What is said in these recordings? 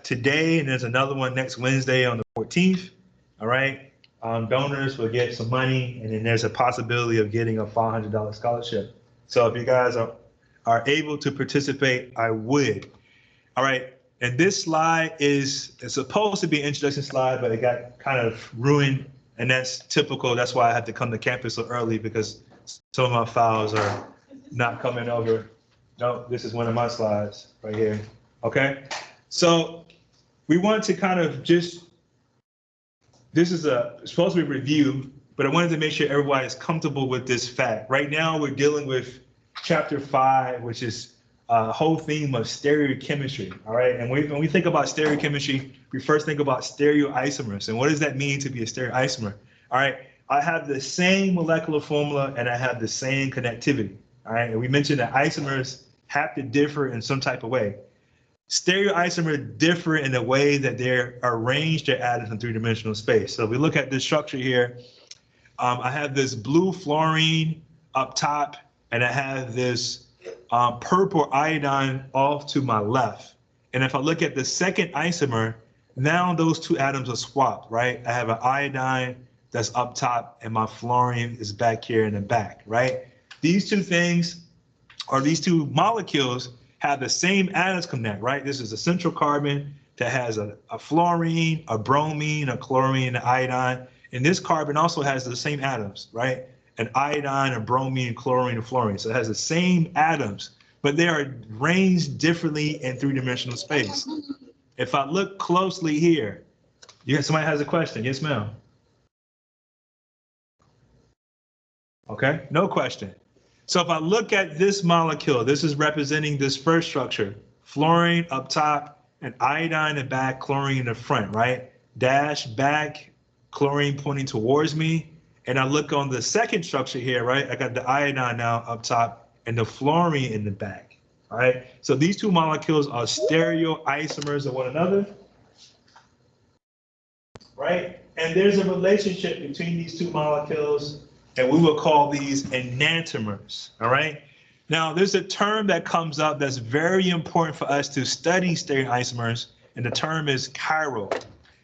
today, and there's another one next Wednesday on the 14th. All right. Donors will get some money, and then there's a possibility of getting a $500 scholarship. So if you guys are able to participate, I would. All right. And this slide is supposed to be an introduction slide, but it got kind of ruined, and that's typical. That's why I had to come to campus so early, because some of my files are not coming over. No, this is one of my slides right here. Okay. So we want to kind of just, this is supposed to be a review, but I wanted to make sure everybody is comfortable with this fact. Right now, we're dealing with chapter 5, which is a whole theme of stereochemistry. All right. And when we think about stereochemistry, we first think about stereoisomers. And what does that mean to be a stereoisomer? All right. I have the same molecular formula and I have the same connectivity. All right. And we mentioned that isomers have to differ in some type of way. Stereoisomers differ in the way that they're arranged their atoms in three-dimensional space. So if we look at this structure here, I have this blue fluorine up top, and I have this purple iodine off to my left. And if I look at the second isomer, now those two atoms are swapped, right? I have an iodine that's up top, and my fluorine is back here in the back, right? These two things, or these two molecules, have the same atoms connect, right? This is a central carbon that has a fluorine, a bromine, a chlorine, an iodine. And this carbon also has the same atoms, right? An iodine, a bromine, chlorine, and fluorine. So it has the same atoms, but they are arranged differently in three-dimensional space. If I look closely here, somebody has a question. Yes, ma'am. Okay, no question. So if I look at this molecule, this is representing this first structure, fluorine up top and iodine in the back, chlorine in the front, right? Dash back, chlorine pointing towards me. And I look on the second structure here, right? I got the iodine now up top and the fluorine in the back, all right? So these two molecules are stereoisomers of one another, right? And there's a relationship between these two molecules, and we will call these enantiomers, all right? Now, there's a term that comes up that's very important for us to study stereoisomers, and the term is chiral.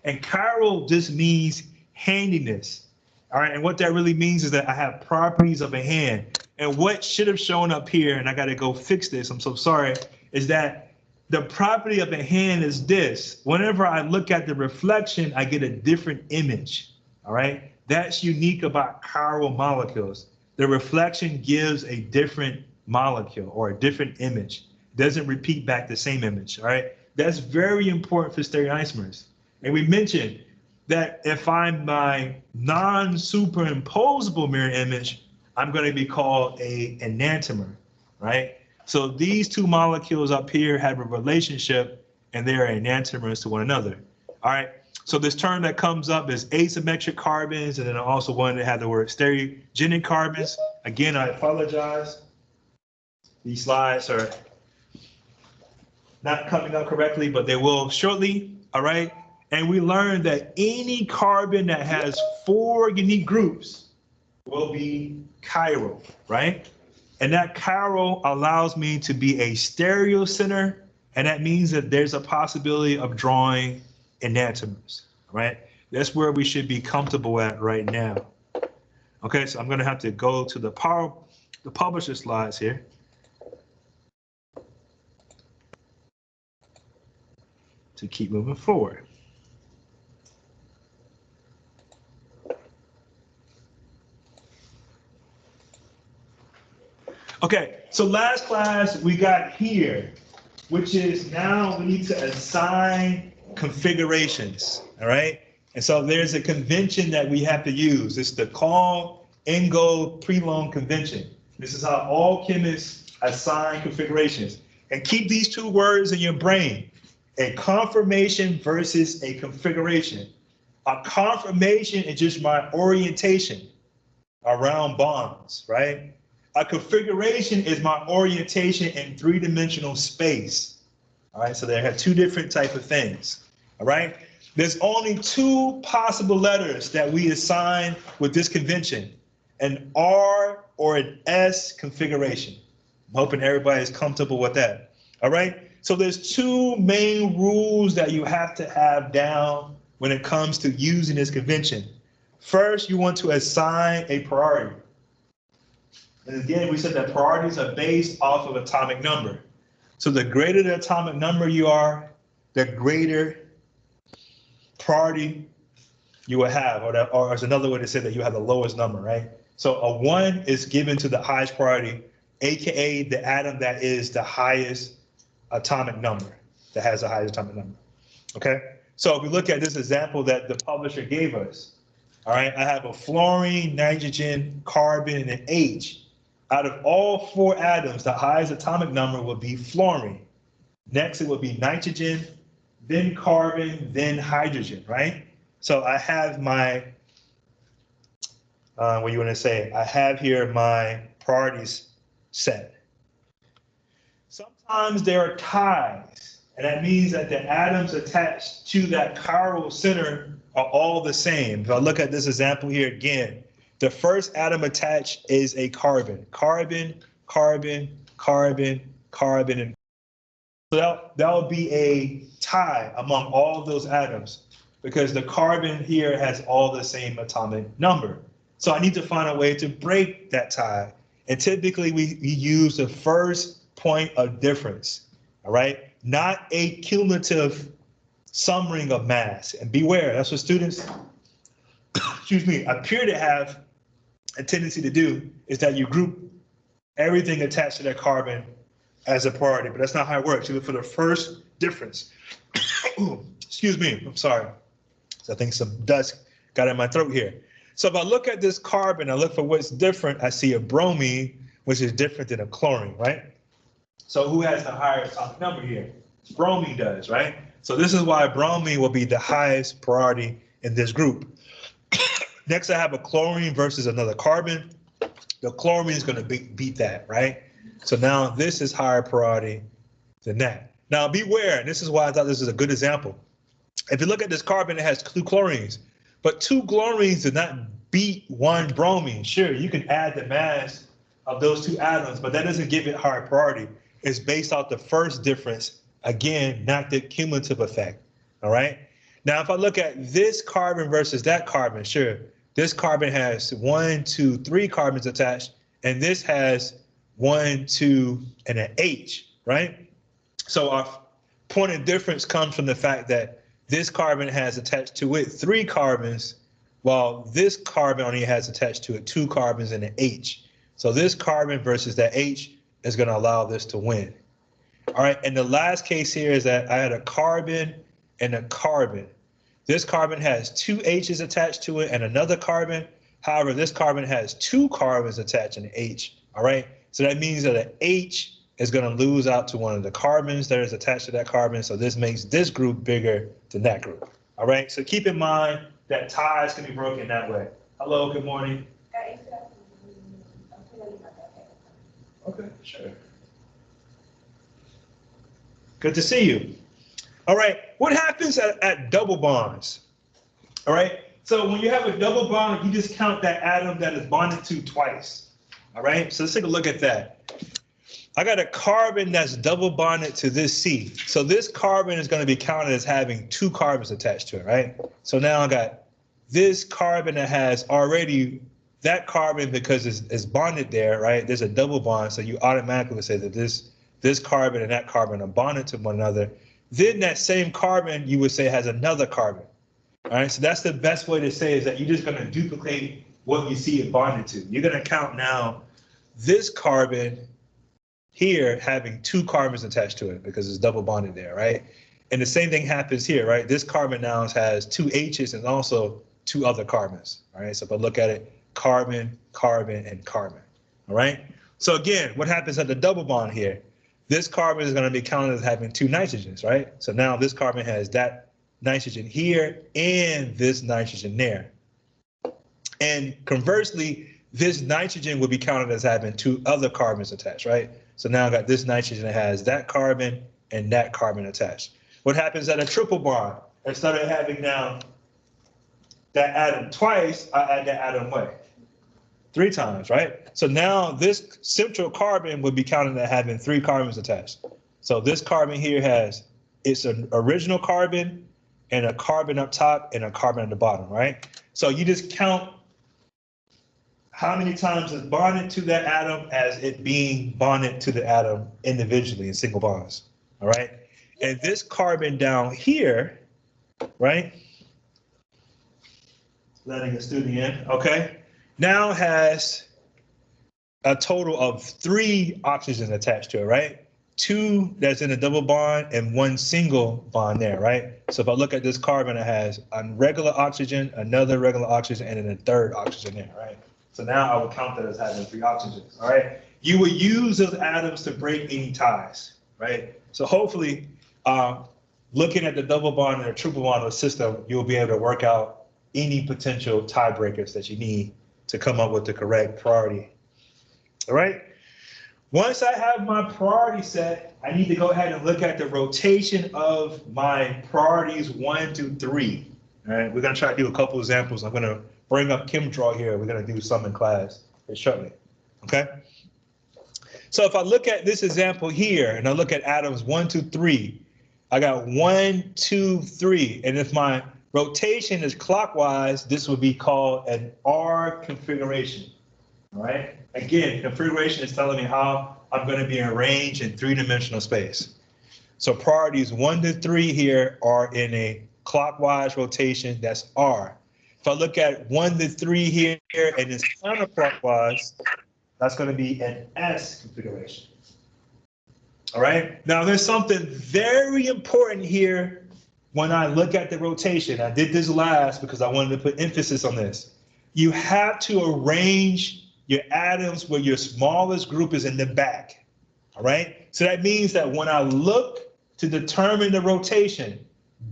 And chiral just means handiness, all right? And what that really means is that I have properties of a hand. And what should have shown up here, and I got to go fix this, I'm so sorry, is that the property of a hand is this. Whenever I look at the reflection, I get a different image, all right? That's unique about chiral molecules. The reflection gives a different molecule or a different image. It doesn't repeat back the same image, all right? That's very important for stereoisomers. And we mentioned that if I'm my non-superimposable mirror image, I'm going to be called an enantiomer, right? So these two molecules up here have a relationship, and they are enantiomers to one another, all right? So this term that comes up is asymmetric carbons, and then I also wanted to have the word stereogenic carbons. Again, I apologize. These slides are not coming up correctly, but they will shortly, all right? And we learned that any carbon that has 4 unique groups will be chiral, right? And that chiral allows me to be a stereocenter, and that means that there's a possibility of drawing enantiomers, right? That's where we should be comfortable at right now. Okay, so I'm going to have to go to the publisher slides here. To keep moving forward. Okay, so last class we got here, which is now we need to assign configurations, all right? And so there's a convention that we have to use. It's the Call-Ingold-Prelong convention. This is how all chemists assign configurations. And keep these two words in your brain: a conformation versus a configuration. A conformation is just my orientation around bonds, right? A configuration is my orientation in three-dimensional space. All right, so they have two different type of things, all right? There's only 2 possible letters that we assign with this convention, an R or an S configuration. I'm hoping everybody is comfortable with that, all right? So there's two main rules that you have to have down when it comes to using this convention. First, you want to assign a priority. And again, we said that priorities are based off of atomic number. So the greater the atomic number you are, the greater priority you will have, or as another way to say that you have the lowest number, right? So a 1 is given to the highest priority, aka the atom that is the highest atomic number, that has the highest atomic number, okay? So if we look at this example that the publisher gave us, all right, I have a fluorine, nitrogen, carbon, and an H. Out of all 4 atoms, the highest atomic number will be fluorine. Next, it will be nitrogen, then carbon, then hydrogen, right? So I have my, what you want to say? I have here my priorities set. Sometimes there are ties, and that means that the atoms attached to that chiral center are all the same. If I look at this example here again, the first atom attached is a carbon. Carbon, carbon, carbon, carbon, and so that would be a tie among all of those atoms because the carbon here has all the same atomic number. So I need to find a way to break that tie. And typically we use the first point of difference, all right? Not a cumulative summing of mass. And beware, that's what students, excuse me, appear to have a tendency to do, is that you group everything attached to that carbon as a priority, but that's not how it works. You look for the first difference. Excuse me, I'm sorry. So I think some dust got in my throat here. So if I look at this carbon, I look for what's different, I see a bromine, which is different than a chlorine, right? So who has the higher atomic number here? Bromine does, right? So this is why bromine will be the highest priority in this group. Next, I have a chlorine versus another carbon. The chlorine is going to beat that, right? So now this is higher priority than that. Now beware, and this is why I thought this is a good example. If you look at this carbon, it has 2 chlorines, but 2 chlorines did not beat 1 bromine. Sure, you can add the mass of those 2 atoms, but that doesn't give it higher priority. It's based off the first difference, again, not the cumulative effect, all right? Now, if I look at this carbon versus that carbon, sure, this carbon has 1, 2, 3 carbons attached, and this has 1, 2, and an H, right? So our point of difference comes from the fact that this carbon has attached to it 3 carbons, while this carbon only has attached to it 2 carbons and an H. So this carbon versus that H is going to allow this to win. All right, and the last case here is that I had a carbon and a carbon. This carbon has 2 H's attached to it and another carbon. However, this carbon has 2 carbons attached in the H, all right? So that means that an H is going to lose out to one of the carbons that is attached to that carbon. So this makes this group bigger than that group, all right? So keep in mind that ties can be broken that way. Hello, good morning. Okay, sure. Good to see you. All right, what happens at double bonds? All right, so when you have a double bond, you just count that atom that is bonded to twice. All right, so let's take a look at that. I got a carbon that's double bonded to this C. So this carbon is going to be counted as having 2 carbons attached to it, right? So now I got this carbon that has already that carbon because it's bonded there, right? There's a double bond, so you automatically say that this carbon and that carbon are bonded to one another. Then that same carbon, you would say, has another carbon. All right, so that's the best way to say is that you're just going to duplicate what you see it bonded to. You're going to count now this carbon here having 2 carbons attached to it because it's double bonded there, right? And the same thing happens here, right? This carbon now has 2 H's and also 2 other carbons, all right? So if I look at it, carbon, carbon, and carbon, all right? So again, what happens at the double bond here? This carbon is going to be counted as having 2 nitrogens, right? So now this carbon has that nitrogen here and this nitrogen there. And conversely, this nitrogen would be counted as having 2 other carbons attached, right? So now I got this nitrogen that has that carbon and that carbon attached. What happens at a triple bond? Instead of having now that atom twice, I add that atom what? 3 times, right? So now this central carbon would be counted as having 3 carbons attached. So this carbon here has its an original carbon and a carbon up top and a carbon at the bottom, right? So you just count how many times it's bonded to that atom as it being bonded to the atom individually in single bonds, all right? And this carbon down here, right? Letting a student in, okay? Now has a total of 3 oxygens attached to it, right? 2 that's in a double bond and 1 single bond there, right? So if I look at this carbon, it has a regular oxygen, another regular oxygen, and then a third oxygen there, right? So now I would count that as having 3 oxygens, all right? You would use those atoms to break any ties, right? So hopefully, looking at the double bond and the triple bond of the system, you'll be able to work out any potential tiebreakers that you need to come up with the correct priority, all right? Once I have my priority set, I need to go ahead and look at the rotation of my priorities 1 to 3. All right, we're gonna try to do a couple examples. I'm gonna bring up ChemDraw here. We're gonna do some in class shortly, okay? So if I look at this example here and I look at atoms 1, 2, 3, I got 1, 2, 3. And if my rotation is clockwise, this would be called an R configuration, all right? Again, configuration is telling me how I'm going to be arranged in 3-dimensional space. So priorities 1 to 3 here are in a clockwise rotation, that's R. If I look at 1 to 3 here and it's counterclockwise, that's going to be an S configuration. All right, now there's something very important here when I look at the rotation. I did this last because I wanted to put emphasis on this. You have to arrange your atoms where your smallest group is in the back, all right? So that means that when I look to determine the rotation,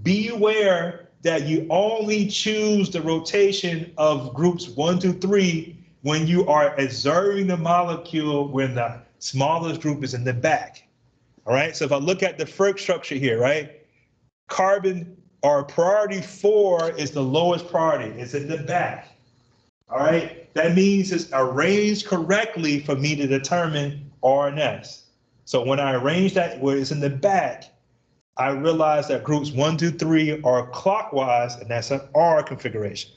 be aware that you only choose the rotation of groups 1 to 3 when you are observing the molecule when the smallest group is in the back, all right? So if I look at the Fricke structure here, right? Carbon, or priority 4 is the lowest priority, it's in the back. All right, that means it's arranged correctly for me to determine R and S. So when I arrange that where it's in the back, I realize that groups 1, 2, 3 are clockwise, and that's an R configuration.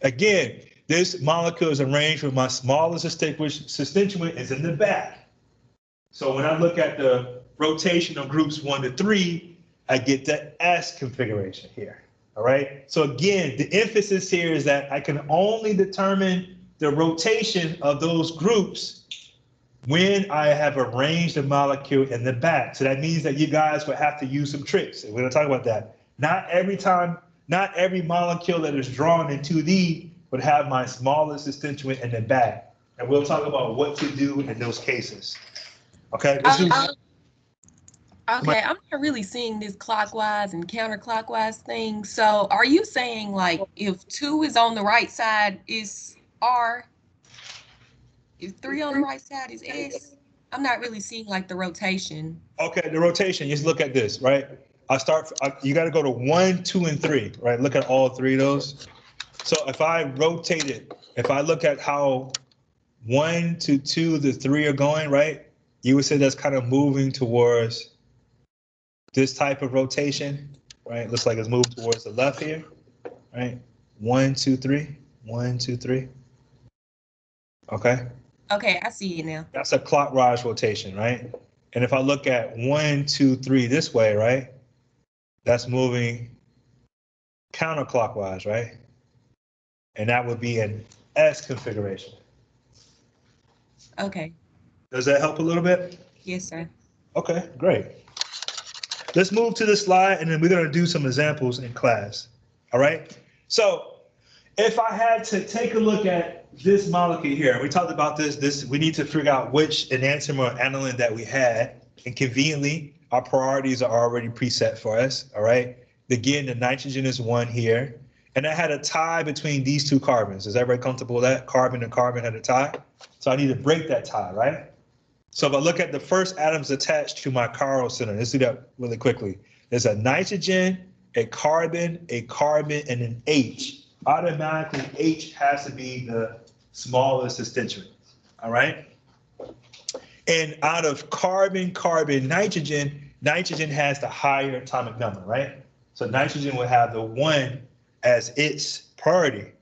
Again, this molecule is arranged with my smallest constituent is in the back. So when I look at the rotation of groups 1 to 3, I get the S configuration here. All right, so again, the emphasis here is that I can only determine the rotation of those groups when I have arranged the molecule in the back. So that means that you guys would have to use some tricks. And we're gonna talk about that. Not every molecule that is drawn in 2D would have my smallest constituent in the back. And we'll talk about what to do in those cases. Okay, Okay, I'm not really seeing this clockwise and counterclockwise thing. So are you saying like if 2 is on the right side is R, if 3 on the right side is S? I'm not really seeing like the rotation. Okay, the rotation, just look at this, right? You gotta go to 1, 2, and 3, right? Look at all 3 of those. So if I rotate it, if I look at how 1 to 2 to 3 are going, right? You would say that's kind of moving towards this type of rotation, right? Looks like it's moved towards the left here, right? 1, 2, 3, 1, 2, 3. Okay. Okay, I see it now. That's a clockwise rotation, right? And if I look at 1, 2, 3 this way, right? That's moving counterclockwise, right? And that would be an S configuration. Okay. Does that help a little bit? Yes, sir. Okay, great. Let's move to the slide and then we're gonna do some examples in class, all right? So if I had to take a look at this molecule here, we talked about this, we need to figure out which enantiomer or aniline that we had, and conveniently, our priorities are already preset for us, all right? Again, the nitrogen is 1 here, and I had a tie between these 2 carbons. Is everybody comfortable with that? Carbon and carbon had a tie. So I need to break that tie, right? So if I look at the first atoms attached to my chiral center, let's do that really quickly. There's a nitrogen, a carbon, and an H. Automatically, H has to be the smallest constituent, all right? And out of carbon, nitrogen, nitrogen has the higher atomic number, right? So nitrogen will have the 1 as its priority.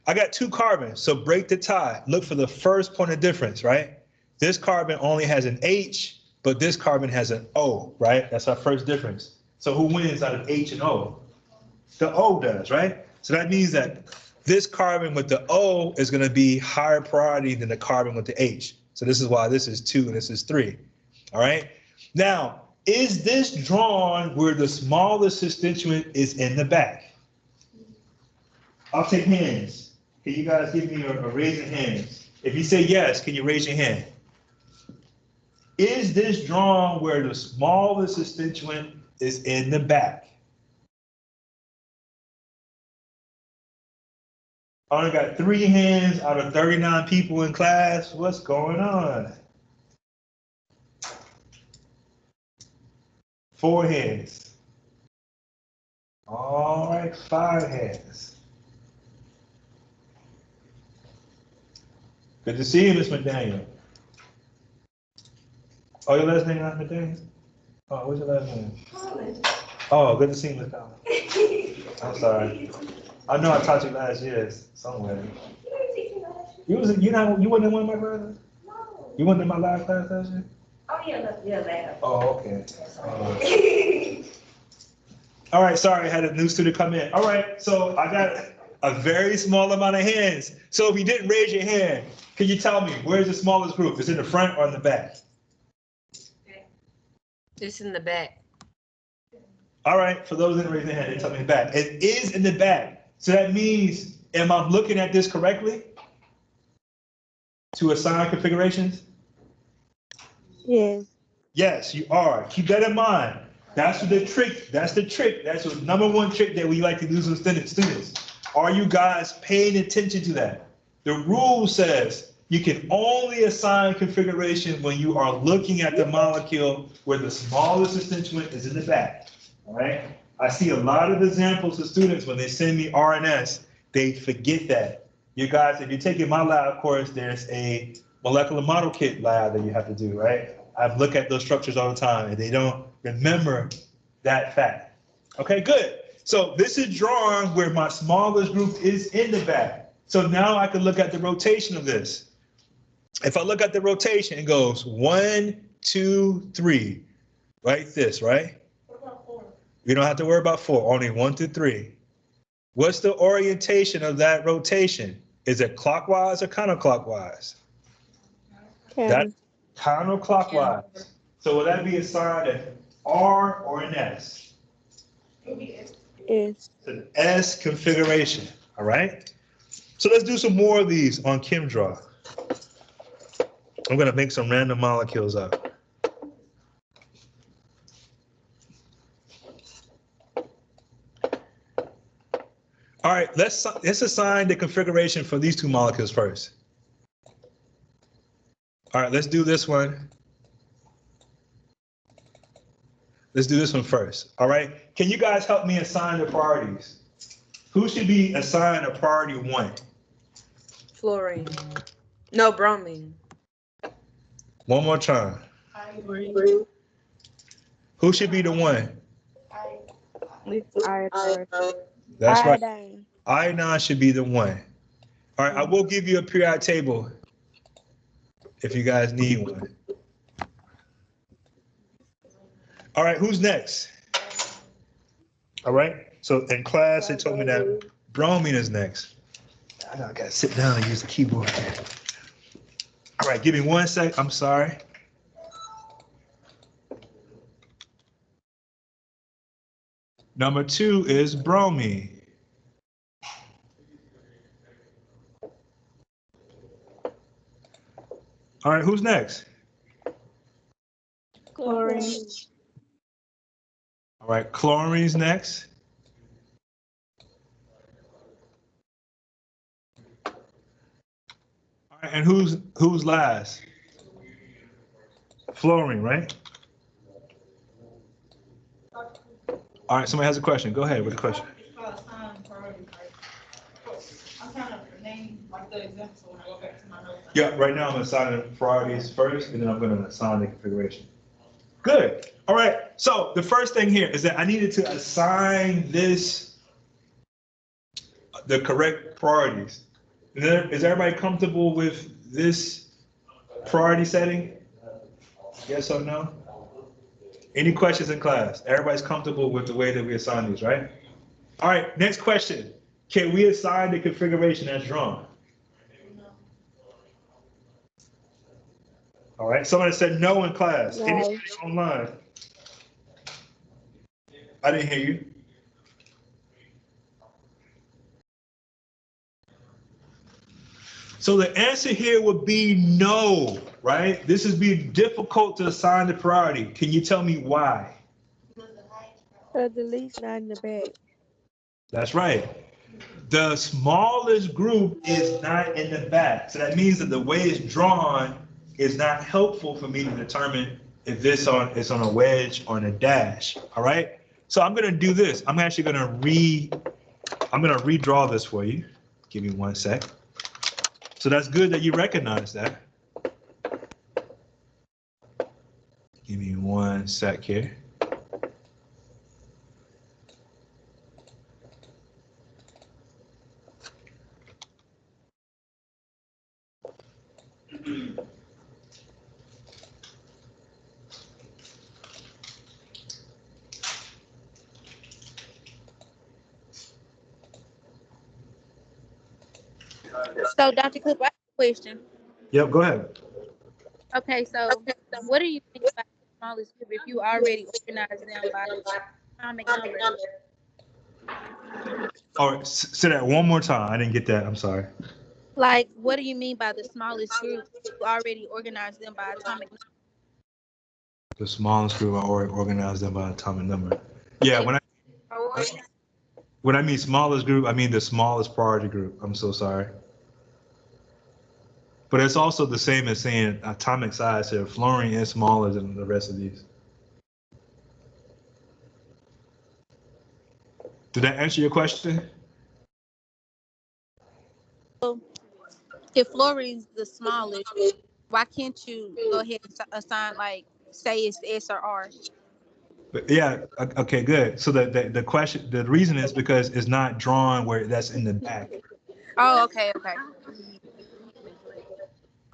I got 2 carbons, so break the tie. Look for the first point of difference, right? This carbon only has an H, but this carbon has an O, right? That's our first difference. So who wins out of H and O? The O does, right? So that means that this carbon with the O is going to be higher priority than the carbon with the H. So this is why this is 2 and this is 3. All right. Now, is this drawn where the smallest constituent is in the back? I'll take hands. Can you guys give me a raise of hands? If you say yes, can you raise your hand? Is this drawn where the smallest constituent is in the back? I only got 3 hands out of 39 people in class. What's going on? 4 hands. All right, 5 hands. Good to see you, Miss McDaniel. Oh, your last name is not McDaniel? Oh, what's your last name? Oh, good to see you, Miss Collins. I'm sorry. I know I taught you last year somewhere. You wasn't in one of my classes? No. You wasn't in my last class last year? Oh, yeah, lab. Oh, okay. All right, sorry, I had a new student come in. All right, so I got a very small amount of hands. So if you didn't raise your hand, can you tell me where's the smallest group? Is it in the front or in the back? It's in the back. All right, for those that didn't raise their hand, they tell me in the back. It is in the back. So that means, am I looking at this correctly? To assign configurations? Yes. Yes, you are. Keep that in mind. That's the trick. That's the #1 trick that we like to do with students. Are you guys paying attention to that? The rule says you can only assign configuration when you are looking at the molecule where the smallest constituent is in the back. All right? I see a lot of examples of students when they send me RNS, they forget that. You guys, if you're taking my lab course, there's a molecular model kit lab that you have to do, right? I look at those structures all the time and they don't remember that fact. Okay, good. So this is drawn where my smallest group is in the back. So now I can look at the rotation of this. If I look at the rotation, it goes 1, 2, 3, like this, right? You don't have to worry about 4, only 1 through 3. What's the orientation of that rotation? Is it clockwise or counterclockwise? That's counterclockwise. So will that be assigned an R or an S? Yes. It's an S configuration, all right? So let's do some more of these on ChemDraw. I'm gonna make some random molecules up. All right, let's assign the configuration for these 2 molecules first. All right, let's do this one. Let's do this one first. All right, can you guys help me assign the priorities? Who should be assigned a priority 1? Fluorine. No, bromine. One more time. Who should be the 1? Iodine. That's right. Iodine should be the 1. All right, I will give you a periodic table if you guys need one. All right, who's next? All right, so in class, they told me that bromine is next. I gotta sit down and use the keyboard. All right, give me 1 sec, I'm sorry. Number 2 is bromine. All right, who's next? Chlorine. All right, chlorine's next. All right, and who's last? Fluorine, right? All right, somebody has a question. Go ahead with the question. I'm trying to name like the example, so when I go back to my notes, Yeah, right now I'm assigning priorities first, and then I'm gonna assign the configuration. Good. All right. So the first thing here is that I needed to assign this the correct priorities. Is everybody comfortable with this priority setting? Yes or no? Any questions in class? Everybody's comfortable with the way that we assign these, right? All right, next question. Can we assign the configuration as drawn? All right, somebody said no in class. No. Anybody online? I didn't hear you. So the answer here would be no, right? This is being difficult to assign the priority. Can you tell me why? Cause the least not in the back. That's right. The smallest group is not in the back. So that means that the way it's drawn is not helpful for me to determine if this is on a wedge or on a dash. All right. So I'm gonna do this. I'm actually gonna redraw this for you. Give me one sec. So that's good that you recognize that. Give me one sec here. So, Dr. Cook, I have a question. Yep, go ahead. Okay, so what do you think about the smallest group if you already organize them by atomic number? All right, say that one more time. I didn't get that. I'm sorry. Like, what do you mean by the smallest group? You already organize them by atomic number. The smallest group I already organized them by atomic number. Yeah, when I mean smallest group, I mean the smallest priority group. I'm so sorry. But it's also the same as saying atomic size here. Fluorine is smaller than the rest of these. Did that answer your question? So, if fluorine's the smallest, why can't you go ahead and assign, like, say it's S or R? But yeah, okay, good. So the question, the reason is because it's not drawn where that's in the back. Oh, okay, okay.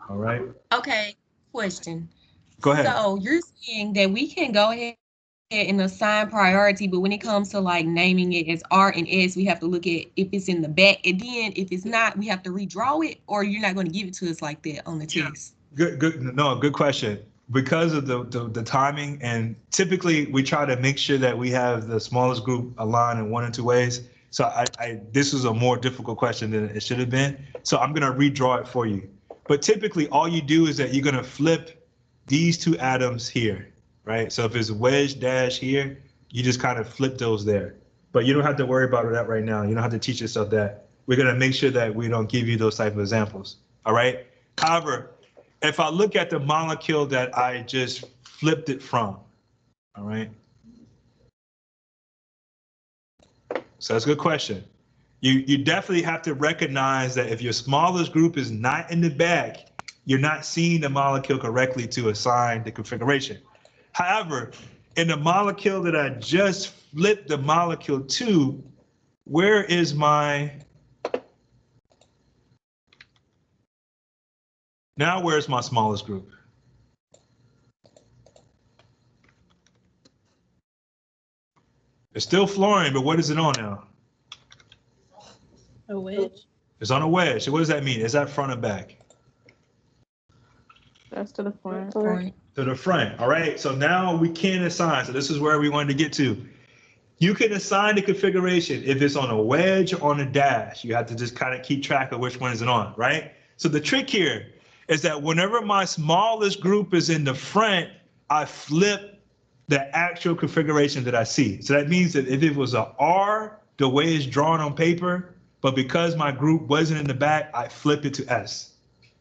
All right, Okay, question. go ahead. So you're saying that we can go ahead and assign priority, but when it comes to like naming it as R and S, we have to look at if it's in the back, and then if it's not, we have to redraw it, or you're not going to give it to us like that on the test. Good. No, good question. Because of the timing, and typically we try to make sure that we have the smallest group aligned in one or two ways. So this is a more difficult question than it should have been. So I'm gonna redraw it for you. But typically, all you do is that you're gonna flip these two atoms here, right? So if it's wedge dash here, you just kind of flip those there. But you don't have to worry about that right now. You don't have to teach yourself that. We're gonna make sure that we don't give you those type of examples. All right. However, if I look at the molecule that I just flipped it from, all right? So that's a good question. You definitely have to recognize that if your smallest group is not in the back, you're not seeing the molecule correctly to assign the configuration. However, in the molecule that I just flipped the molecule to, where is where's my smallest group? It's still fluorine, but what is it on now? A wedge. It's on a wedge. So what does that mean? Is that front or back? That's to the front. Right. To the front. All right. So now we can assign. So this is where we wanted to get to. You can assign the configuration if it's on a wedge or on a dash. You have to just kind of keep track of which one is it on, right? So the trick here is that whenever my smallest group is in the front, I flip the actual configuration that I see. So that means that if it was a R, the way it's drawn on paper, but because my group wasn't in the back, I flip it to S.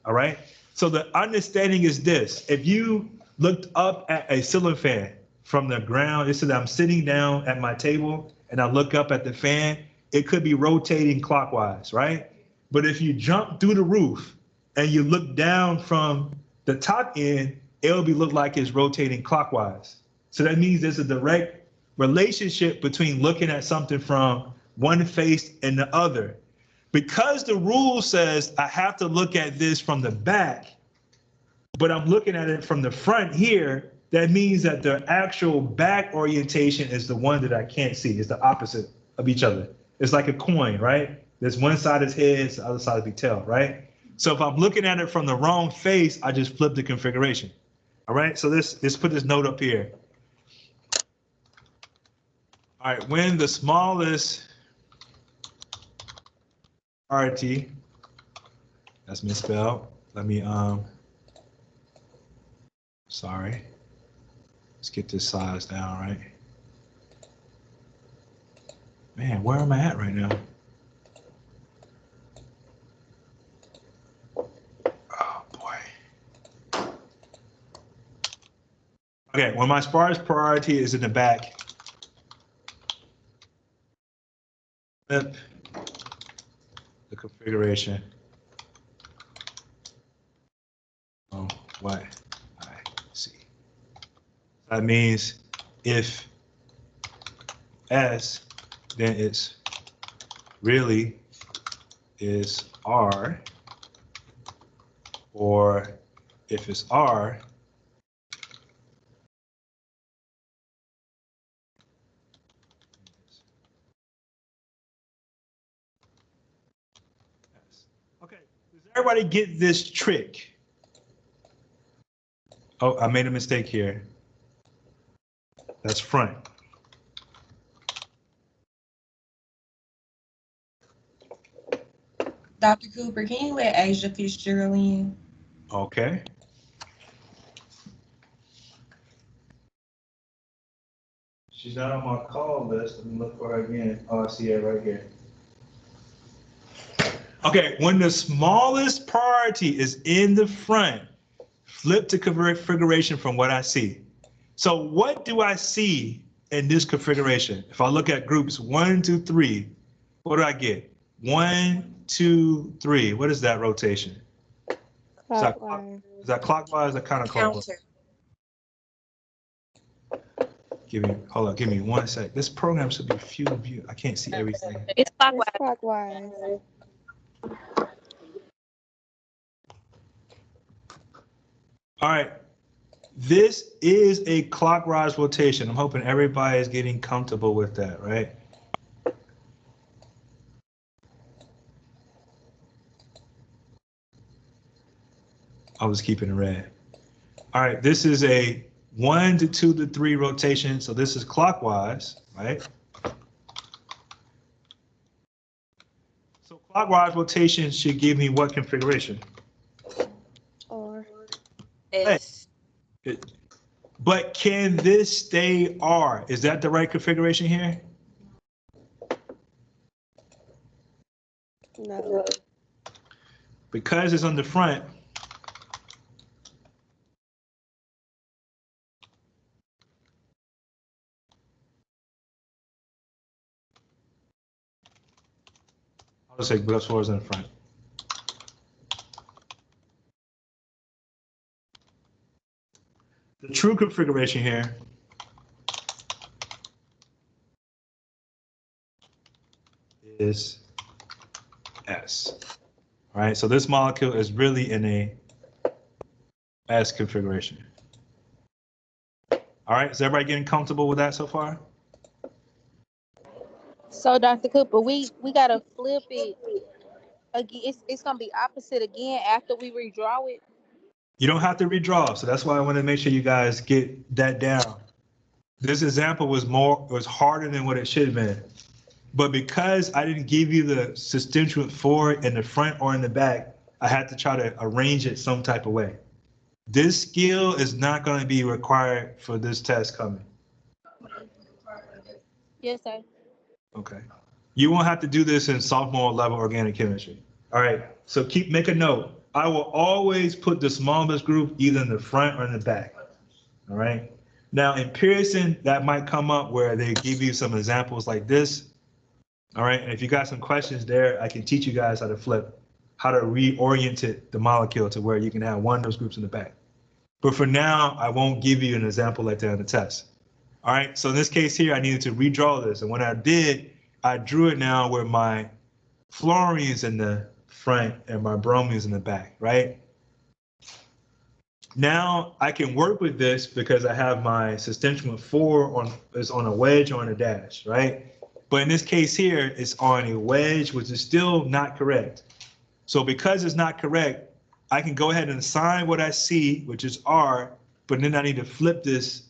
All right. So the understanding is this: if you looked up at a ceiling fan from the ground, it said I'm sitting down at my table and I look up at the fan, it could be rotating clockwise, right? But if you jump through the roof and you look down from the top end, it'll look like it's rotating clockwise. So that means there's a direct relationship between looking at something from one face and the other. Because the rule says I have to look at this from the back, but I'm looking at it from the front here, that means that the actual back orientation is the one that I can't see. It's the opposite of each other. It's like a coin, right? There's one side is heads, the other side is the tail, right? So if I'm looking at it from the wrong face, I just flip the configuration. All right, so let's put this note up here. All right, when the smallest RT, that's misspelled. Let me, sorry. Let's get this size down, right? Man, where am I at right now? Oh boy. Okay, when my sparse priority is in the back, flip the configuration. Oh, what I see. That means if S, then it's really is R, or if it's R, okay, does everybody get this trick? Oh, I made a mistake here. That's front. Dr. Cooper, can you let Asia Fitzgerald in? Okay. She's not on my call list. Let me look for her again. Oh, I see her right here. Okay, when the smallest priority is in the front, flip to configuration from what I see. So what do I see in this configuration? If I look at groups 1, 2, 3, what do I get? 1, 2, 3. What is that rotation? Clockwise. Is that clockwise or counterclockwise? Hold on, give me 1 sec. This program should be few view. I can't see everything. It's clockwise. It's clockwise. All right. This is a clockwise rotation. I'm hoping everybody is getting comfortable with that, right? I was keeping it red. All right, this is a 1 to 2 to 3 rotation. So this is clockwise, right? So clockwise rotation should give me what configuration? Or S. But can this stay R? Is that the right configuration here? no. Because it's on the front, I'll just say bus floors in the front. The true configuration here is S. All right, so this molecule is really in a S configuration. All right, is everybody getting comfortable with that so far? So Dr. Cooper, we gotta flip it again. It's gonna be opposite again after we redraw it. You don't have to redraw, so that's why I want to make sure you guys get that down. This example was harder than what it should have been. But because I didn't give you the substituent for it in the front or in the back, I had to try to arrange it some type of way. This skill is not going to be required for this test coming. Yes, sir. Okay. You won't have to do this in sophomore level organic chemistry. All right. So make a note. I will always put the smallest group either in the front or in the back. All right. Now in Pearson, that might come up where they give you some examples like this. All right. And if you got some questions there, I can teach you guys how to flip how to reorient the molecule to where you can have one of those groups in the back. But for now, I won't give you an example like that in the test. All right, so in this case here, I needed to redraw this. And when I did, I drew it now where my fluorine is in the front and my bromine is in the back, right? Now I can work with this because I have my sustentiment 4 is on a wedge or on a dash, right? But in this case here, it's on a wedge, which is still not correct. So because it's not correct, I can go ahead and assign what I see, which is R, but then I need to flip this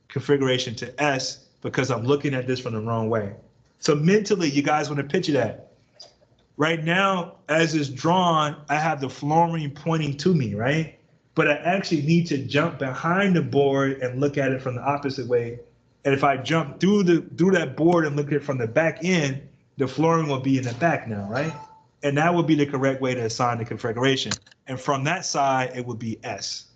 configuration to S because I'm looking at this from the wrong way. So mentally, you guys want to picture that. Right now, as it's drawn, I have the fluorine pointing to me, right? But I actually need to jump behind the board and look at it from the opposite way. And if I jump through that board and look at it from the back end, the fluorine will be in the back now, right? And that would be the correct way to assign the configuration. And from that side, it would be S.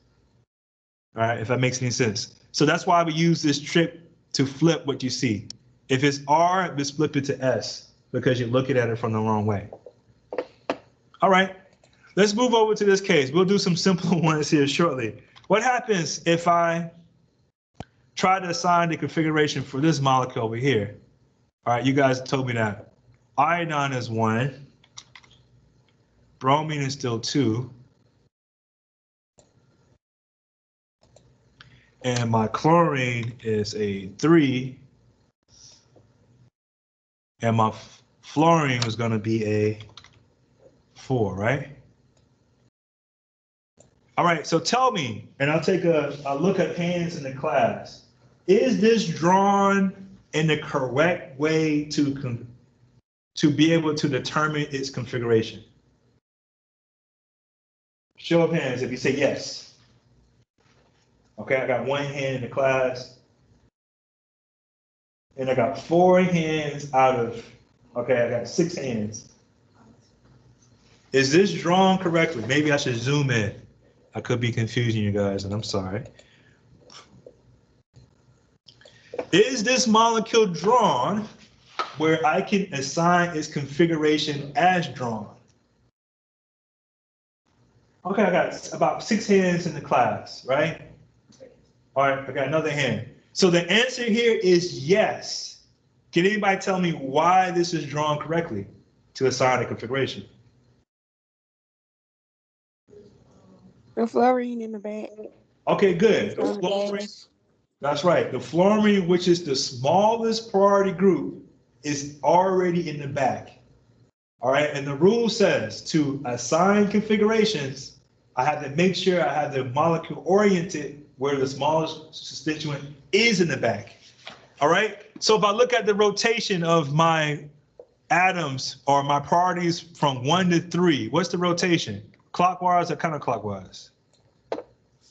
All right, if that makes any sense. So that's why we use this trick to flip what you see. If it's R, just flip it to S because you're looking at it from the wrong way. All right, let's move over to this case. We'll do some simple ones here shortly. What happens if I try to assign the configuration for this molecule over here? All right, you guys told me that. Iodine is 1. Bromine is still 2. And my chlorine is a 3. And my fluorine was going to be a 4, right? All right, so tell me, and I'll take a look at hands in the class. Is this drawn in the correct way to be able to determine its configuration? Show of hands if you say yes. Okay, I got 1 hand in the class. And I got 4 hands out of, okay, I got 6 hands. Is this drawn correctly? Maybe I should zoom in. I could be confusing you guys, and I'm sorry. Is this molecule drawn where I can assign its configuration as drawn? Okay, I got about 6 hands in the class, right? All right, I got another hand. So the answer here is yes. Can anybody tell me why this is drawn correctly to assign a configuration? The fluorine in the back. Okay, good. The On the fluorine, dash. that's right. The fluorine, which is the smallest priority group, is already in the back. All right, and the rule says to assign configurations, I have to make sure I have the molecule oriented where the smallest constituent is in the back. All right, so if I look at the rotation of my atoms or my priorities from 1 to 3, what's the rotation? Clockwise or counterclockwise?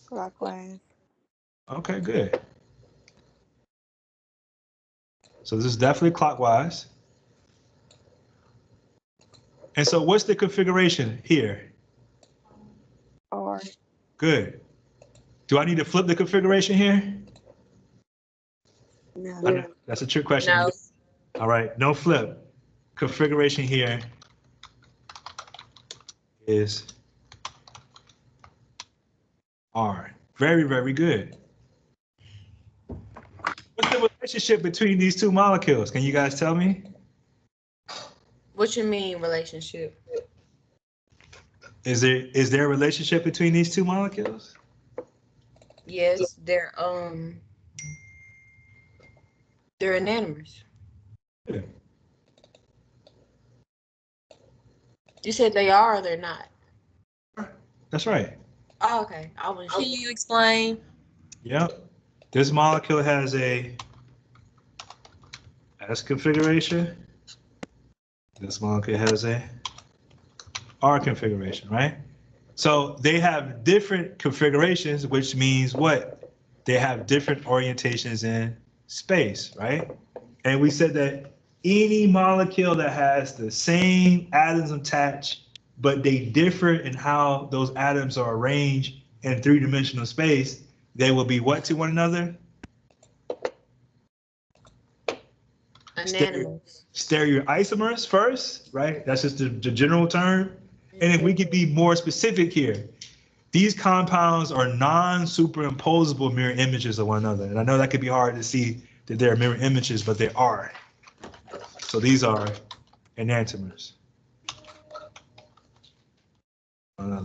Clockwise. Okay, good. So this is definitely clockwise. And so what's the configuration here? R. Good. Do I need to flip the configuration here? No. I know, that's a trick question. No. All right, no flip. Configuration here is R. Very, very good. What's the relationship between these two molecules? Can you guys tell me? What you mean relationship? Is there a relationship between these two molecules? Yes, they're enantiomers. Yeah. You said they are or they're not? That's right. Oh, okay. I was. Can you explain? Yep. This molecule has a S configuration. This molecule has a R configuration, right? So they have different configurations, which means what? They have different orientations in space, right? And we said that any molecule that has the same atoms attached, but they differ in how those atoms are arranged in 3-dimensional space, they will be what to one another? Enantiomers. Stereoisomers first, right? That's just the general term. And if we could be more specific here, these compounds are non-superimposable mirror images of one another. And I know that could be hard to see that they're mirror images, but they are. So these are enantiomers. All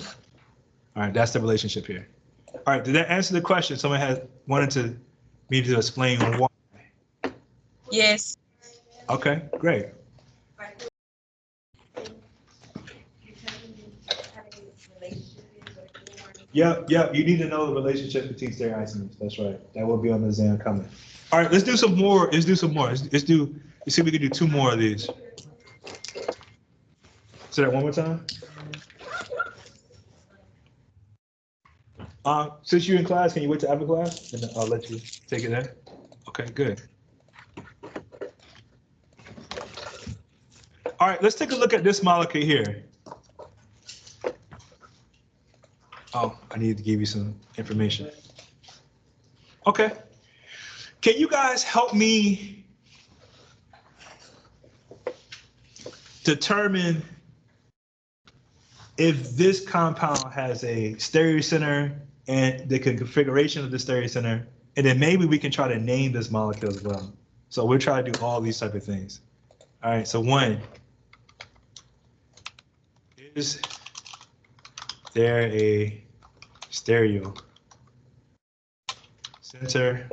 right, that's the relationship here. All right, did that answer the question? Someone had wanted me to explain why. Yes. Okay, great. Yep, you need to know the relationship between stereoisomers. That's right. That will be on the exam coming. All right, let's do some more. Let's see if we can do 2 more of these. Say that one more time. Since you're in class, can you wait to after class? And then I'll let you take it there. Okay, good. All right, let's take a look at this molecule here. Oh, I need to give you some information. Okay. Can you guys help me determine if this compound has a stereocenter and the configuration of the stereocenter, and then maybe we can try to name this molecule as well. So we'll try to do all these type of things. All right, so 1, is there a stereo center?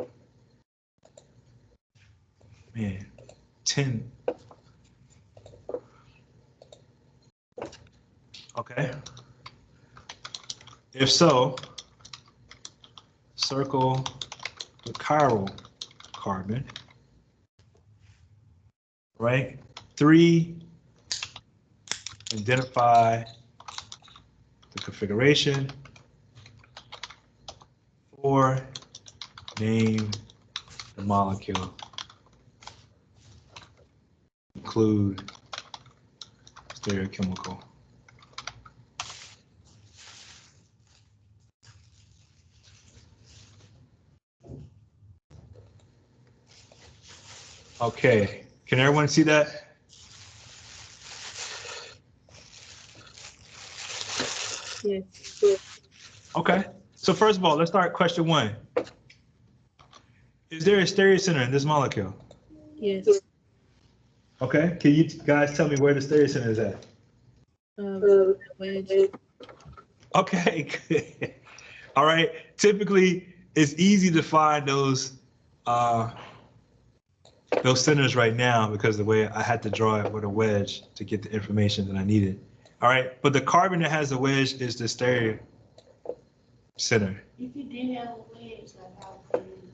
Man, 10. Okay. If so, circle the chiral carbon, right? 3, identify the configuration. 4, name the molecule. Include stereochemical. Okay, can everyone see that? Yes. Okay, so first of all, let's start question 1. Is there a stereocenter in this molecule? Yes. Okay, can you guys tell me where the stereocenter is at? Wedge. Okay, good. All right, typically it's easy to find those centers right now because the way I had to draw it with a wedge to get the information that I needed. All right, but the carbon that has the wedge is the stereo center. If you didn't have a wedge, like how could you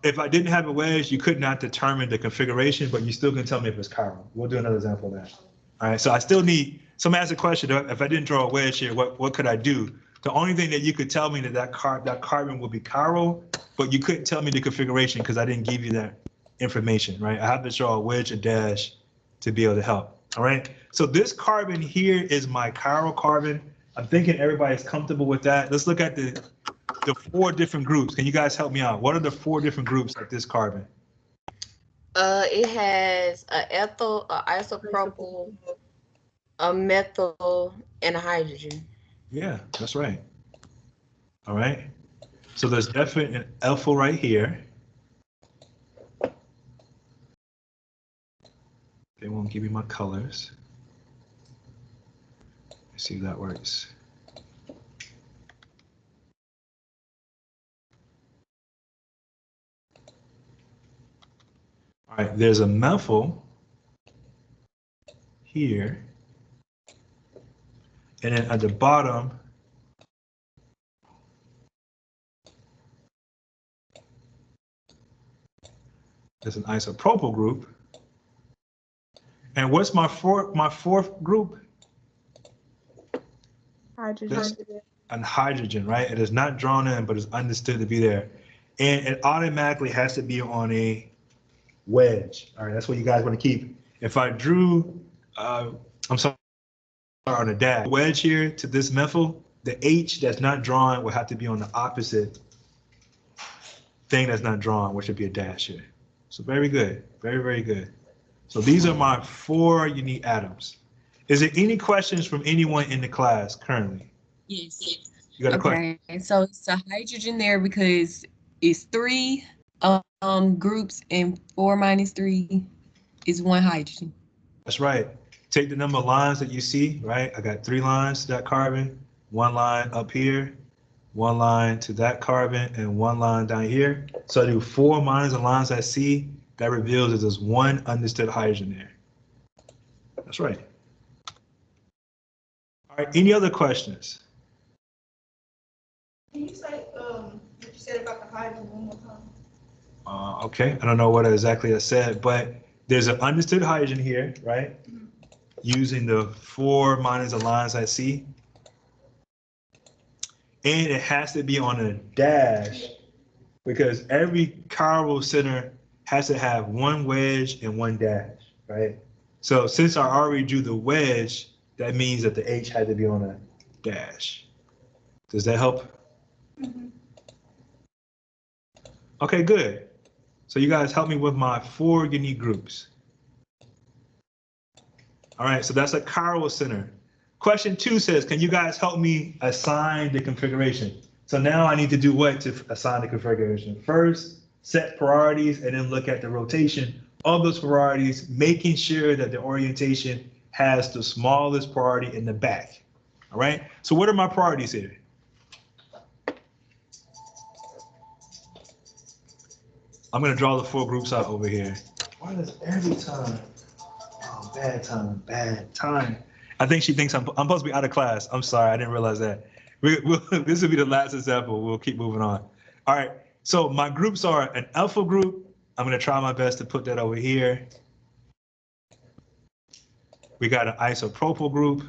If I didn't have a wedge, you could not determine the configuration, but you still can tell me if it's chiral. We'll do another example of that. All right, so I still need, someone asked a question, if I didn't draw a wedge here, what could I do? The only thing that you could tell me that carbon would be chiral, but you couldn't tell me the configuration because I didn't give you that information, right? I have to draw a wedge, a dash to be able to help, all right? So this carbon here is my chiral carbon. I'm thinking everybody's comfortable with that. Let's look at the 4 different groups. Can you guys help me out? What are the 4 different groups of this carbon? It has a ethyl, a isopropyl, a methyl, and a hydrogen. Yeah, that's right. All right. So there's definitely an ethyl right here. They won't give me my colors. Let's see if that works. All right, there's a methyl here. And then at the bottom, there's an isopropyl group. And what's my fourth group? Hydrogen. That's an hydrogen, right? It is not drawn in, but it's understood to be there. And it automatically has to be on a wedge. All right, that's what you guys want to keep. If I drew, I'm sorry, on a dash wedge here to this methyl, the H that's not drawn will have to be on the opposite thing that's not drawn, which would be a dash here. So very good, very, very good. So these are my 4 unique atoms. Is there any questions from anyone in the class currently? Yes. You got a question? Okay, so it's a hydrogen there because it's 3 groups and 4 minus 3 is 1 hydrogen. That's right. Take the number of lines that you see, right? I got 3 lines to that carbon, 1 line up here, 1 line to that carbon, and 1 line down here. So I do 4 minus the lines I see. That reveals that there's 1 understood hydrogen there. That's right. All right, any other questions? Can you say, what you said about the hydrogen one more time? Okay, I don't know what exactly I said, but there's an understood hydrogen here, right? Using the 4 minus the lines I see. And it has to be on a dash because every chiral center has to have 1 wedge and 1 dash, right? So since I already drew the wedge, that means that the H had to be on a dash. Does that help? Okay, good. So you guys help me with my 4 unique groups. All right, so that's a chiral center. Question 2 says, can you guys help me assign the configuration? So now I need to do what to assign the configuration? First, set priorities and then look at the rotation of those priorities, making sure that the orientation has the smallest priority in the back. All right, so what are my priorities here? I'm gonna draw the 4 groups out over here. Why does every time? Oh, bad time, bad time. I think she thinks I'm supposed to be out of class. I'm sorry, I didn't realize that. This will be the last example. We'll keep moving on. All right, so my groups are an alpha group. I'm gonna try my best to put that over here. We got an isopropyl group.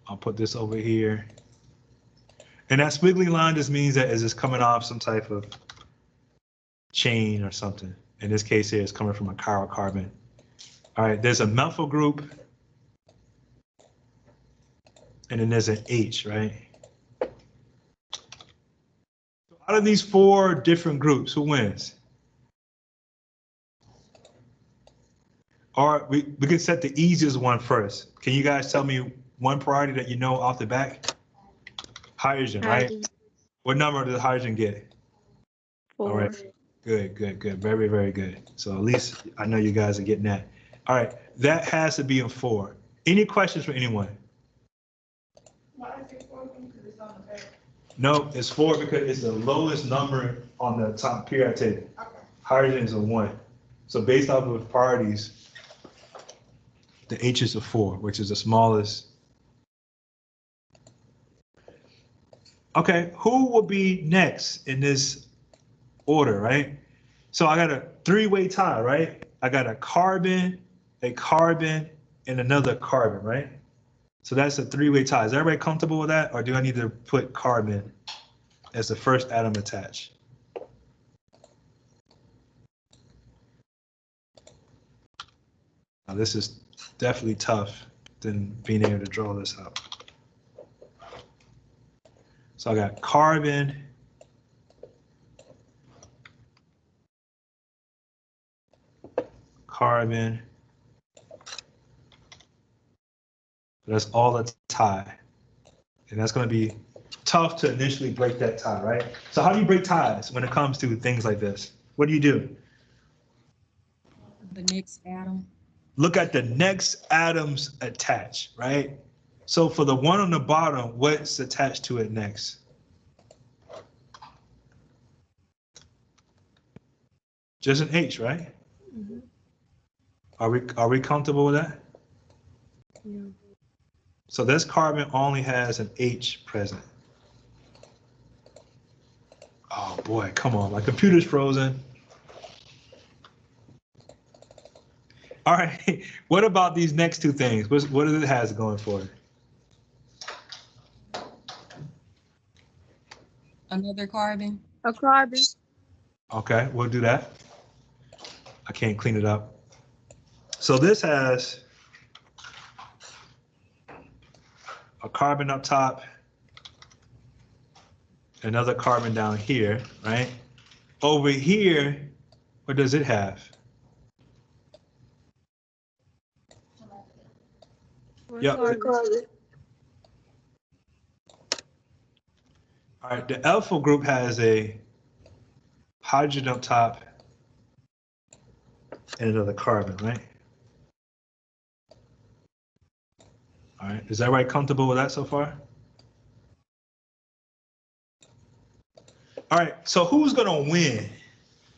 I'll put this over here. And that squiggly line just means that it's just coming off some type of chain or something. In this case here, it's coming from a chiral carbon. All right, there's a methyl group. And then there's an H, right? So out of these 4 different groups, who wins? Or we can set the easiest one first. Can you guys tell me one priority that you know off the back? Hydrogen, right? Hydrogen. What number does hydrogen get? 4. All right, good, good, good, very, very good. So at least I know you guys are getting that. All right, that has to be a 4. Any questions for anyone? Why is it 4? Because it's on the back. No, it's 4 because it's the lowest number on the top periodic table. Okay. Hydrogen is a 1. So based off of priorities, the H is a 4, which is the smallest. Okay, who will be next in this order, right? So I got a 3-way tie, right? I got a carbon, and another carbon, right? So that's a 3-way tie. Is everybody comfortable with that? Or do I need to put carbon as the first atom attached? Now this is definitely tough than being able to draw this out. So I got carbon, carbon. That's all a tie. And that's going to be tough to initially break that tie, right? So how do you break ties when it comes to things like this? What do you do? The next atom. Look at the next atoms attached, right? So for the one on the bottom, what's attached to it next? Just an H, right? Mhm. Are we comfortable with that? Yeah. So this carbon only has an H present. Oh boy, come on, my computer's frozen. All right, what about these next 2 things? What does it has going for it? Another carbon. A carbon. Okay, we'll do that. I can't clean it up. So this has a carbon up top another carbon down here, right? Over here, what does it have? One Yep. carbon. All right, the alpha group has a hydrogen up top and another carbon, right? All right, is everybody comfortable with that so far? All right, so who's gonna win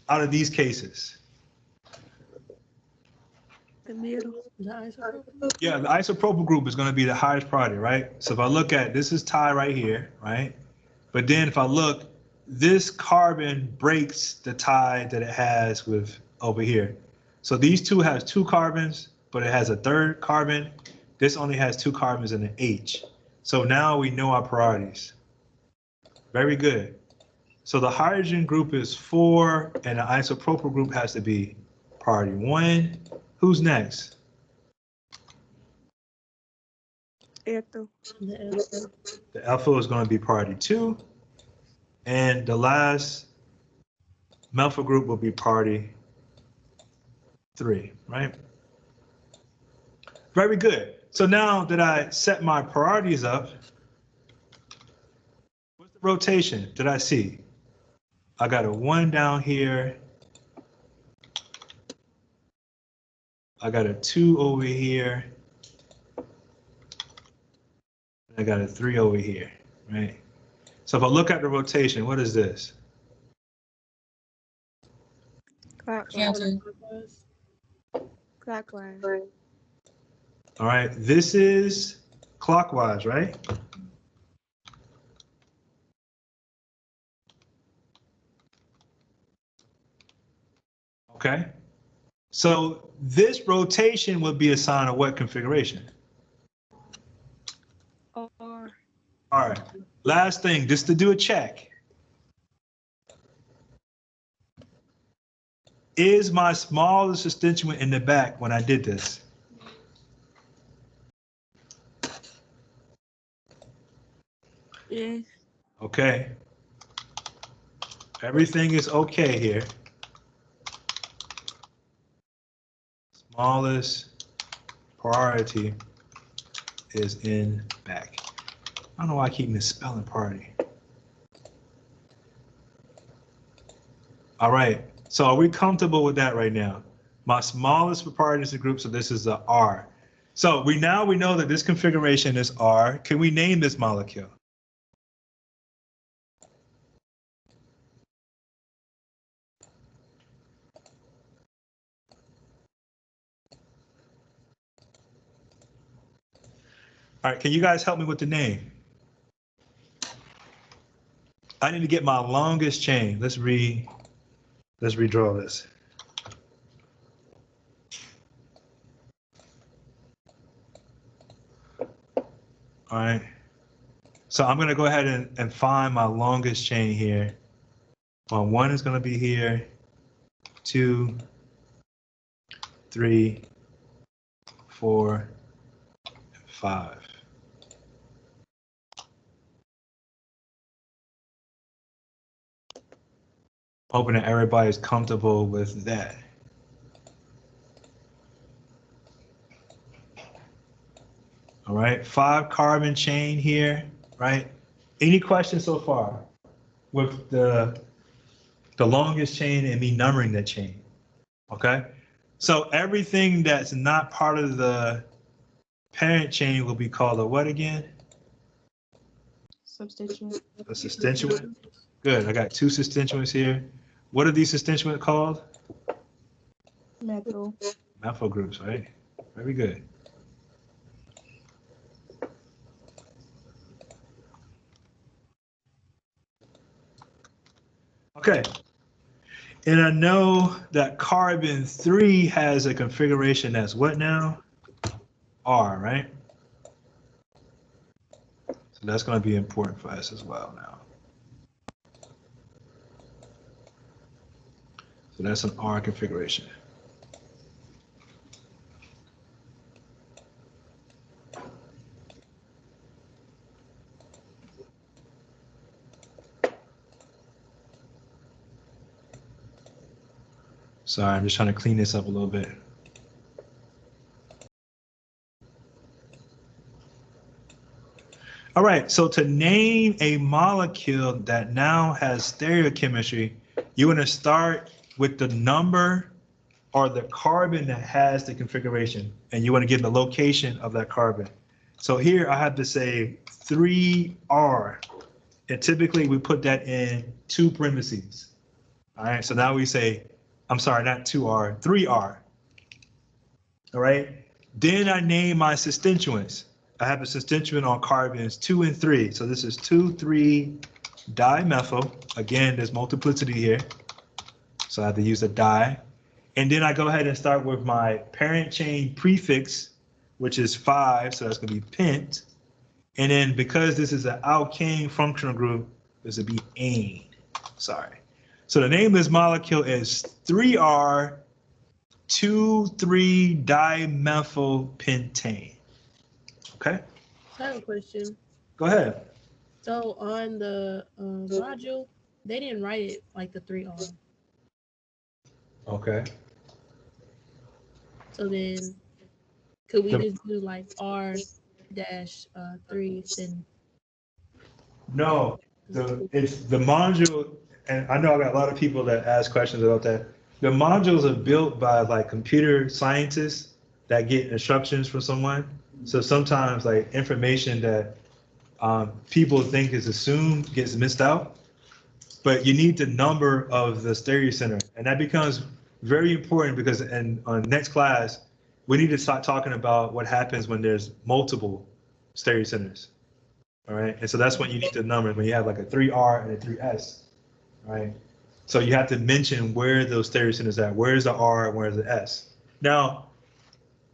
out of these cases? The middle. Yeah, the isopropyl group is gonna be the highest priority, right? So if I look at, this is tie right here, right? But then if I look, this carbon breaks the tie that it has with over here. So these two has two carbons, but it has a third carbon. This only has two carbons and an H. So now we know our priorities. Very good. So the hydrogen group is 4, and the isopropyl group has to be priority 1. Who's next? Ethyl. The alpha is going to be priority 2. And the last methyl group will be priority 3, right? Very good. So now that I set my priorities up, what's the rotation that I see? I got a 1 down here. I got a 2 over here. I got a 3 over here, right? So if I look at the rotation, what is this? Counter. Clockwise. All right, this is clockwise, right? Okay. So this rotation would be a sign of what configuration? Or All right, last thing, just to do a check. Is my smallest constituent in the back when I did this? yes. Okay. Everything is okay here. Smallest priority is in back. I don't know why I keep misspelling priority. All right, so are we comfortable with that right now? My smallest priority is the group, so this is the R. So we know that this configuration is R. Can we name this molecule? All right, can you guys help me with the name? I need to get my longest chain. Let's redraw this. All right. So I'm gonna go ahead and find my longest chain here. My 1 is gonna be here, 2, 3, 4, 5. Hoping that everybody's comfortable with that. All right, 5 carbon chain here, right? Any questions so far with the longest chain and me numbering that chain? Okay, so everything that's not part of the parent chain will be called a what again? Substituent. A substituent. Good, I got 2 substituents here. What are these substituents called? Methyl. Methyl groups, right? Very good. Okay, and I know that carbon 3 has a configuration that's what now? R, right? So that's going to be important for us as well now. So that's an R configuration. Sorry, I'm just trying to clean this up a little bit. All right, so to name a molecule that now has stereochemistry, you want to start with the number or the carbon that has the configuration, and you want to get the location of that carbon. So here I have to say 3R, and typically we put that in 2 parentheses. All right, so now we say, I'm sorry, not 2R, 3R. All right, then I name my substituents. I have a substituent on carbons 2 and 3. So this is 2,3-dimethyl. Again, there's multiplicity here. So I have to use a di. And then I go ahead and start with my parent chain prefix, which is 5. So that's going to be pent. And then because this is an alkane functional group, this would be ane. Sorry. So the name of this molecule is 3R 2,3-dimethylpentane. Okay. I have a question. Go ahead. So on the module, they didn't write it like the 3R. Okay. So then, could we just do like R-3 then? No, it's the module, and I know I got a lot of people that ask questions about that. The modules are built by like computer scientists that get instructions from someone. So sometimes like information that people think is assumed gets missed out, but you need the number of the stereocenter, and that becomes very important because on next class, we need to start talking about what happens when there's multiple stereocenters. All right, and so that's when you need the number, when you have like a 3R and a 3S, right? So you have to mention where those stereocenters are at. Where's the R and where's the S? Now,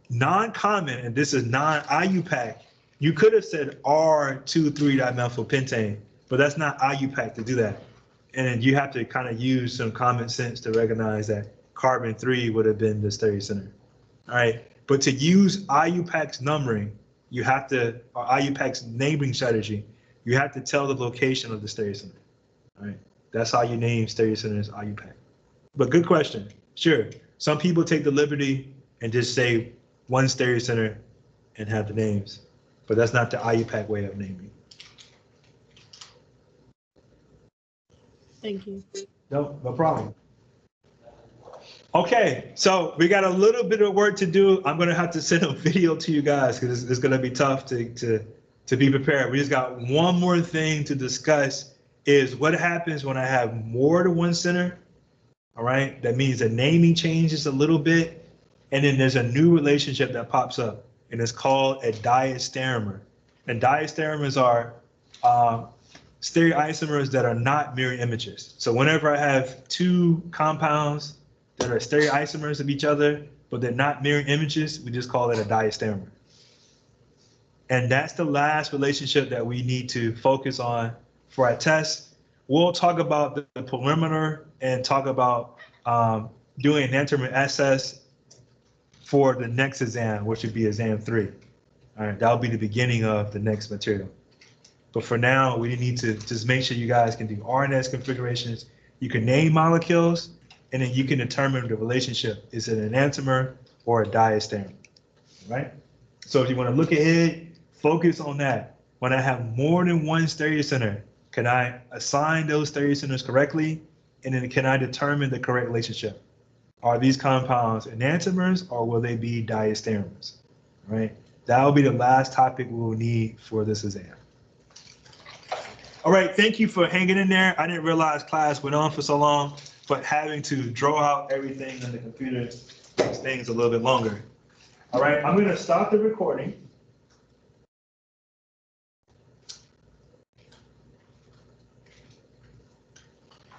non-common, and this is non-IUPAC, you could have said R2,3-dimethylpentane, but that's not IUPAC to do that. And then you have to kind of use some common sense to recognize that carbon 3 would have been the stereocenter. All right, but to use IUPAC's numbering, you have to, or IUPAC's naming strategy, you have to tell the location of the stereocenter. All right, that's how you name stereocenters IUPAC. But good question. Sure, some people take the liberty and just say one stereocenter and have the names, but that's not the IUPAC way of naming. Thank you. No problem. Okay, so we got a little bit of work to do. I'm gonna have to send a video to you guys because it's gonna be tough to be prepared. We just got one more thing to discuss, is what happens when I have more than one center. All right, that means the naming changes a little bit, and then there's a new relationship that pops up, and it's called a diastereomer. And diastereomers are stereoisomers that are not mirror images. So whenever I have 2 compounds that are stereoisomers of each other, but they're not mirror images, we just call it a diastereomer. And that's the last relationship that we need to focus on for our test. We'll talk about the perimeter and talk about doing an enantiomers SS for the next exam, which would be exam 3. All right, that'll be the beginning of the next material. But for now, we need to just make sure you guys can do RNS configurations. You can name molecules, and then you can determine the relationship. Is it an enantiomer or a diastereomer, right? So if you want to look ahead, focus on that. When I have more than one stereocenter, can I assign those stereocenters correctly? And then can I determine the correct relationship? Are these compounds enantiomers or will they be diastereomers, right? That will be the last topic we will need for this exam. All right, thank you for hanging in there. I didn't realize class went on for so long, but having to draw out everything on the computer makes things a little bit longer. All right, I'm going to stop the recording.